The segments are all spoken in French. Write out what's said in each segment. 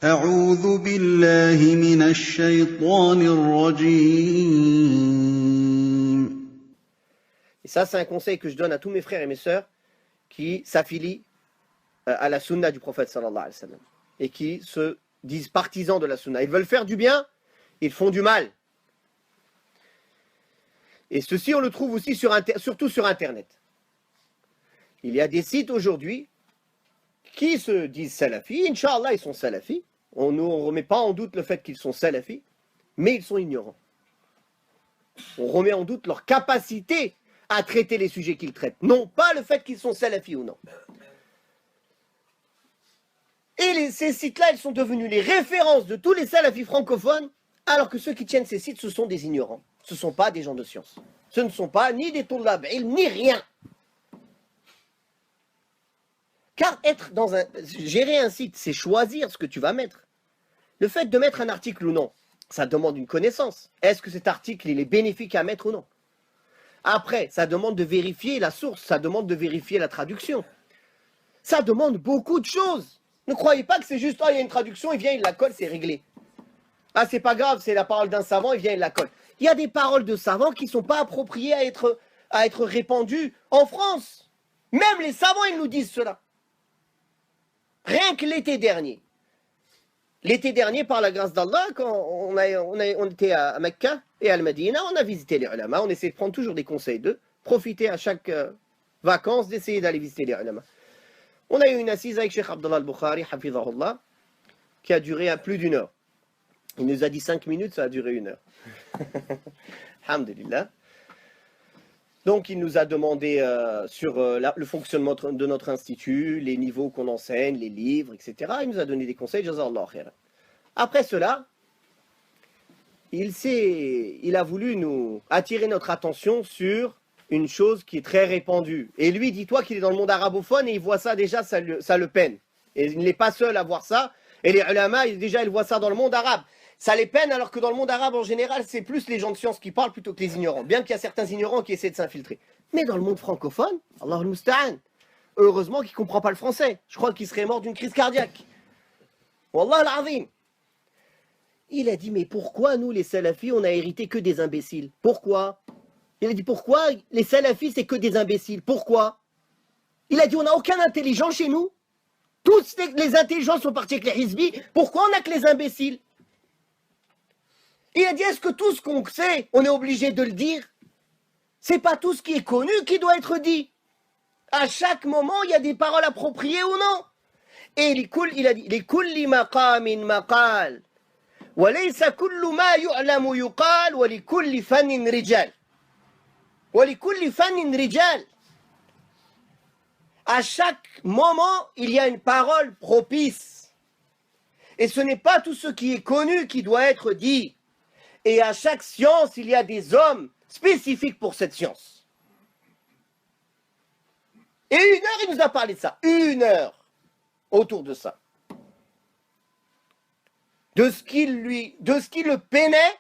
أعوذ بالله من الشيطان الرجيم. Et ça, c'est un conseil que je donne à tous mes frères et mes sœurs qui s'affilient à la sunna du prophète sallallahu alayhi wa sallam et qui se disent partisans de la sunna. Ils veulent faire du bien, ils font du mal. Et ceci, on le trouve aussi surtout sur Internet. Il y a des sites aujourd'hui qui se disent salafis. Inch'Allah, ils sont salafis. On ne remet pas en doute le fait qu'ils sont salafis, mais ils sont ignorants. On remet en doute leur capacité à traiter les sujets qu'ils traitent. Non pas le fait qu'ils sont salafis ou non. Et ces sites-là, ils sont devenus les références de tous les salafis francophones, alors que ceux qui tiennent ces sites, ce sont des ignorants. Ce ne sont pas des gens de science. Ce ne sont pas ni des tullab ilm, ni rien. Car gérer un site, c'est choisir ce que tu vas mettre. Le fait de mettre un article ou non, ça demande une connaissance. Est-ce que cet article, il est bénéfique à mettre ou non? Après, ça demande de vérifier la source, ça demande de vérifier la traduction. Ça demande beaucoup de choses. Ne croyez pas que c'est juste, il y a une traduction, il vient, il la colle, c'est réglé. Ah, c'est pas grave, c'est la parole d'un savant, il vient, il la colle. Il y a des paroles de savants qui ne sont pas appropriées à être répandues en France. Même les savants, ils nous disent cela. Rien que l'été dernier, par la grâce d'Allah, quand on était à Mecca et à Al-Madina, on a visité les ulama, on essaie de prendre toujours des conseils d'eux, profiter à chaque vacances d'essayer d'aller visiter les ulama. On a eu une assise avec Cheikh Abdallah al-Bukhari, hafizahullah, qui a duré plus d'une heure. Il nous a dit 5 minutes, ça a duré 1 heure. Alhamdulillah. Donc il nous a demandé sur le fonctionnement de notre institut, les niveaux qu'on enseigne, les livres, etc. Il nous a donné des conseils, jazallahu khairan. Après cela, il a voulu nous attirer notre attention sur une chose qui est très répandue. Et lui, dis-toi qu'il est dans le monde arabophone et il voit ça déjà, ça le peine. Et il n'est pas seul à voir ça. Et les ulama, déjà, ils voient ça dans le monde arabe. Ça les peine, alors que dans le monde arabe, en général, c'est plus les gens de science qui parlent plutôt que les ignorants. Bien qu'il y a certains ignorants qui essaient de s'infiltrer. Mais dans le monde francophone, Allah al-Musta'an, heureusement qu'il ne comprend pas le français. Je crois qu'il serait mort d'une crise cardiaque. Wallah al-Azim. Il a dit, mais pourquoi nous, les salafis, on a hérité que des imbéciles? Pourquoi? Il a dit, pourquoi les salafis, c'est que des imbéciles? Pourquoi? Il a dit, on n'a aucun intelligent chez nous. Tous les intelligents sont partis avec les hizbis. Pourquoi on n'a que les imbéciles? Il a dit, est-ce que tout ce qu'on sait, on est obligé de le dire? C'est pas tout ce qui est connu qui doit être dit. À chaque moment, il y a des paroles appropriées ou non. Et il a dit, لِكُلِّ مَقَامٍ مَقَالٍ وَلَيْسَ كُلُّ مَا يُعْلَمُ يُقَالُ وَلِكُلِّ فَنٍ رِجَالٍ وَلِكُلِّ فَنٍ رِجَالٍ. À chaque moment, il y a une parole propice. Et ce n'est pas tout ce qui est connu qui doit être dit. Et à chaque science, il y a des hommes spécifiques pour cette science. Et 1 heure, il nous a parlé de ça. 1 heure autour de ça. De ce qui le peinait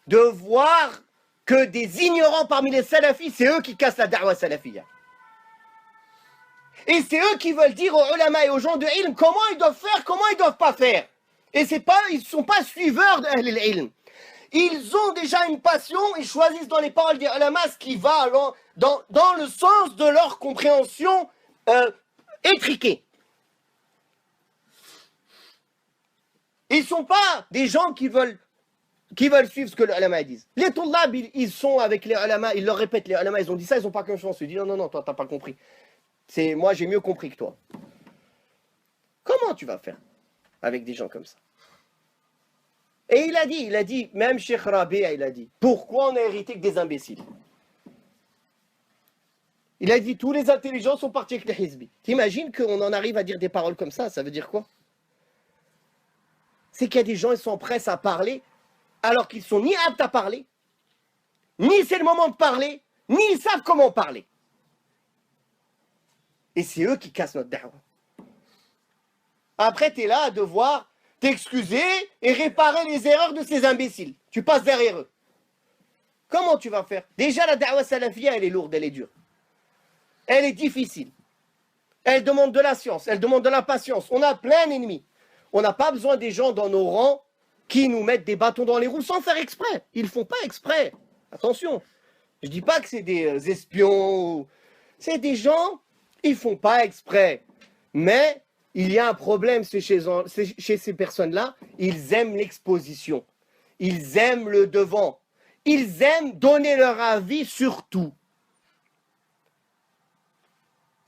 de voir que des ignorants parmi les salafis, c'est eux qui cassent la da'wa salafiyya. Et c'est eux qui veulent dire aux ulama et aux gens de ilm comment ils doivent faire, comment ils ne doivent pas faire. Et ils ne sont pas suiveurs de l'ilm. Ils ont déjà une passion, ils choisissent dans les paroles des ulama ce qui va dans le sens de leur compréhension étriquée. Ils ne sont pas des gens qui veulent suivre ce que les ulama disent. Les tullab, ils sont avec les ulama, ils leur répètent, les ulama, ils ont dit ça, ils n'ont pas confiance. Ils disent non, toi, tu n'as pas compris. Moi, j'ai mieux compris que toi. Comment tu vas faire avec des gens comme ça? Et il a dit, même Cheikh Rabia, il a dit, pourquoi on a hérité que des imbéciles? Il a dit, tous les intelligents sont partis avec les hizbis. T'imagines qu'on en arrive à dire des paroles comme ça veut dire quoi? C'est qu'il y a des gens, ils sont prêts à parler, alors qu'ils sont ni aptes à parler, ni c'est le moment de parler, ni ils savent comment parler. Et c'est eux qui cassent notre da'wa. Après, tu es là à devoir t'excuser et réparer les erreurs de ces imbéciles. Tu passes derrière eux. Comment tu vas faire? Déjà, la da'wa salafiyya, elle est lourde, elle est dure. Elle est difficile. Elle demande de la science, elle demande de la patience. On a plein d'ennemis. On n'a pas besoin des gens dans nos rangs qui nous mettent des bâtons dans les roues sans faire exprès. Ils ne font pas exprès. Attention. Je ne dis pas que c'est des espions. C'est des gens, ils ne font pas exprès. Mais il y a un problème chez ces personnes-là. Ils aiment l'exposition. Ils aiment le devant. Ils aiment donner leur avis sur tout.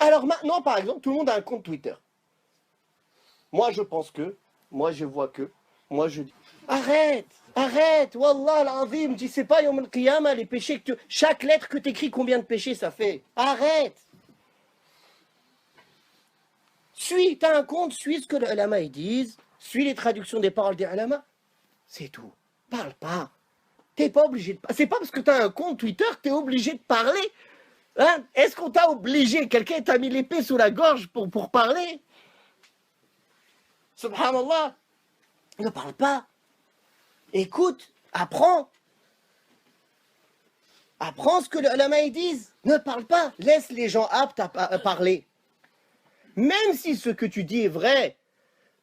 Alors maintenant, par exemple, tout le monde a un compte Twitter. Moi, je pense que, moi, je vois que, moi, je dis, arrête, wallah, l'azim, tu sais pas, yom al-qiyamah, les péchés que chaque lettre que tu écris, combien de péchés ça fait? Arrête. Suis, tu as un compte, suis ce que les ulama ils disent, suis les traductions des paroles des ulama, c'est tout. Parle pas. T'es pas obligé de parler. C'est pas parce que tu as un compte Twitter que tu es obligé de parler. Hein? Est-ce qu'on t'a obligé, quelqu'un t'a mis l'épée sous la gorge pour parler? Subhanallah. Ne parle pas. Écoute, apprends. Apprends ce que les ulama ils disent. Ne parle pas. Laisse les gens aptes à parler. Même si ce que tu dis est vrai,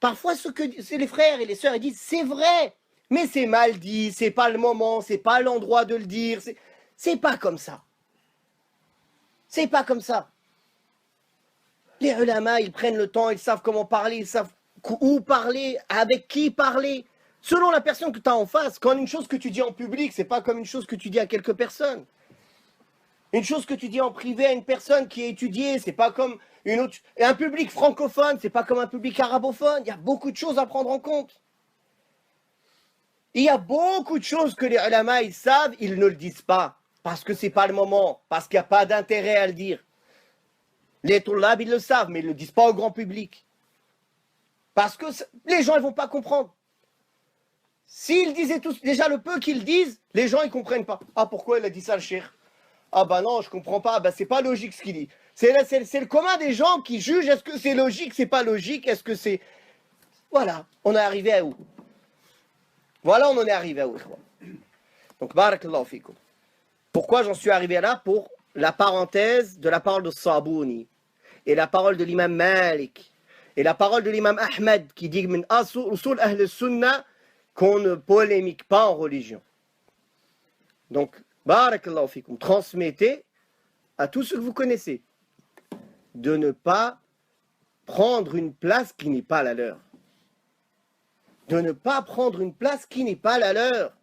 parfois ce que c'est les frères et les sœurs ils disent, c'est vrai, mais c'est mal dit, c'est pas le moment, c'est pas l'endroit de le dire, c'est pas comme ça. C'est pas comme ça. Les ulama, ils prennent le temps, ils savent comment parler, ils savent où parler, avec qui parler, selon la personne que tu as en face. Quand une chose que tu dis en public, c'est pas comme une chose que tu dis à quelques personnes. Une chose que tu dis en privé à une personne qui est étudiée, c'est pas comme une autre. Et un public francophone, c'est pas comme un public arabophone. Il y a beaucoup de choses à prendre en compte. Il y a beaucoup de choses que les ulama, ils savent, ils ne le disent pas. Parce que c'est pas le moment, parce qu'il n'y a pas d'intérêt à le dire. Les toulab, ils le savent, mais ils ne le disent pas au grand public. Parce que les gens, ils vont pas comprendre. S'ils disaient tous, déjà le peu qu'ils disent, les gens, ils comprennent pas. Ah, pourquoi il a dit ça, le cheikh? Ah bah non, je comprends pas, bah c'est pas logique ce qu'il dit. C'est le commun des gens qui jugent, est-ce que c'est logique, c'est pas logique, est-ce que c'est... Voilà, on est arrivé à où? Voilà, on en est arrivé à où? Donc, barakallahu fikum. Pourquoi j'en suis arrivé là? Pour la parenthèse de la parole de Sabouni, et la parole de l'imam Malik, et la parole de l'imam Ahmed, qui dit min usul ahl sunnah qu'on ne polémique pas en religion. Donc, barakallahu fikum, transmettez à tous ceux que vous connaissez de ne pas prendre une place qui n'est pas la leur. De ne pas prendre une place qui n'est pas la leur.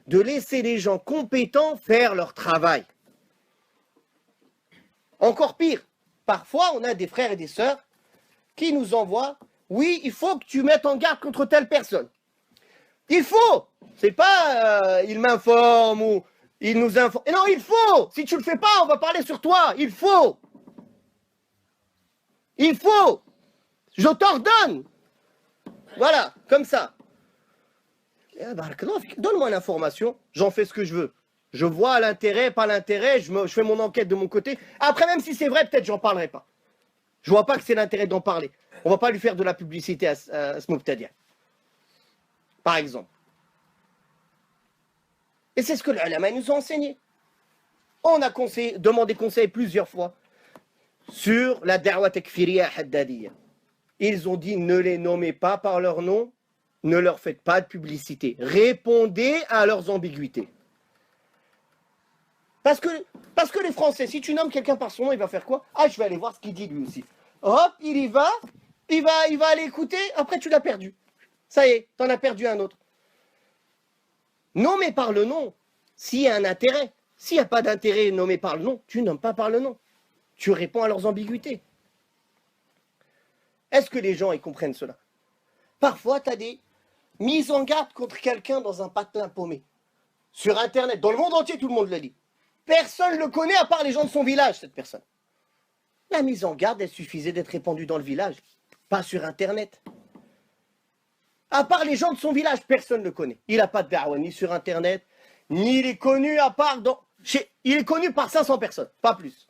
De laisser les gens compétents faire leur travail. Encore pire, parfois on a des frères et des sœurs qui nous envoient, oui, il faut que tu mettes en garde contre telle personne. Il faut. C'est pas il m'informe ou il nous informe. Non, il faut. Si tu le fais pas, on va parler sur toi. Il faut. Il faut. Je t'ordonne. Voilà, comme ça. Donne-moi l'information, j'en fais ce que je veux. Je vois l'intérêt, pas l'intérêt, je fais mon enquête de mon côté. Après, même si c'est vrai, peut-être j'en parlerai pas. Je vois pas que c'est l'intérêt d'en parler. On va pas lui faire de la publicité à ce Mubtadi', par exemple. Et c'est ce que les ulama nous ont enseigné. On a demandé conseil plusieurs fois sur la da'wa takfiriya haddadiyya. Ils ont dit ne les nommez pas par leur nom, ne leur faites pas de publicité. Répondez à leurs ambiguïtés. Parce que les Français, si tu nommes quelqu'un par son nom, il va faire quoi? Ah, je vais aller voir ce qu'il dit lui aussi. Hop, il va aller écouter, après tu l'as perdu. Ça y est, t'en as perdu un autre. Nommer par le nom, s'il y a un intérêt. S'il n'y a pas d'intérêt nommé par le nom, tu nommes pas par le nom. Tu réponds à leurs ambiguïtés. Est-ce que les gens ils comprennent cela? Parfois, tu as des mises en garde contre quelqu'un dans un patelin paumé. Sur Internet, dans le monde entier, tout le monde le lit. Personne ne le connaît à part les gens de son village, cette personne. La mise en garde, elle suffisait d'être répandue dans le village, pas sur Internet. À part les gens de son village, personne ne le connaît. Il n'a pas de da'wa ni sur Internet, ni il est connu à part il est connu par 500 personnes, pas plus.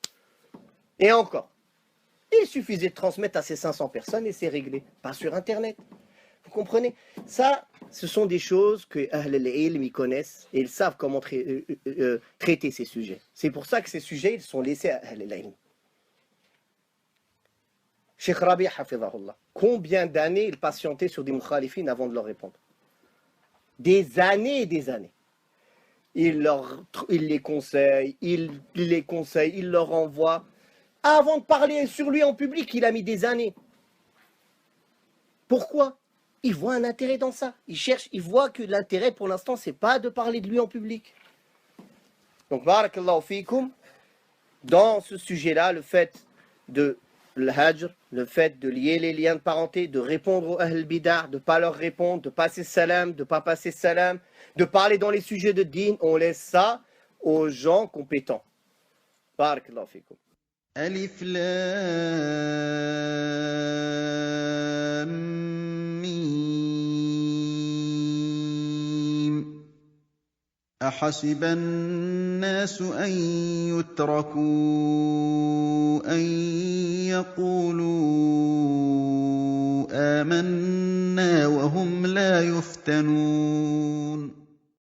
Et encore. Il suffisait de transmettre à ces 500 personnes et c'est réglé, pas sur Internet. Vous comprenez? Ça, ce sont des choses que Ahl al-Ilm ils connaissent et ils savent comment traiter ces sujets. C'est pour ça que ces sujets, ils sont laissés à Ahl al-Ilm. Cheikh Rabi, hafidhahullah, combien d'années il patientait sur des mukhalifines avant de leur répondre? Des années et des années. Il les conseille, il leur envoie. Avant de parler sur lui en public, il a mis des années. Pourquoi? Il voit un intérêt dans ça. Il voit que l'intérêt pour l'instant, c'est pas de parler de lui en public. Donc, barakallahu fikum, dans ce sujet-là, le fait de l'hajr, le fait de lier les liens de parenté, de répondre aux ahl bid'ah, de ne pas leur répondre, de passer salam, de ne pas passer salam, de parler dans les sujets de din, on laisse ça aux gens compétents. Barakallahu fikum. ألف لام ميم أحسب الناس أن يتركوا أن يقولوا آمنا وهم لا يفتنون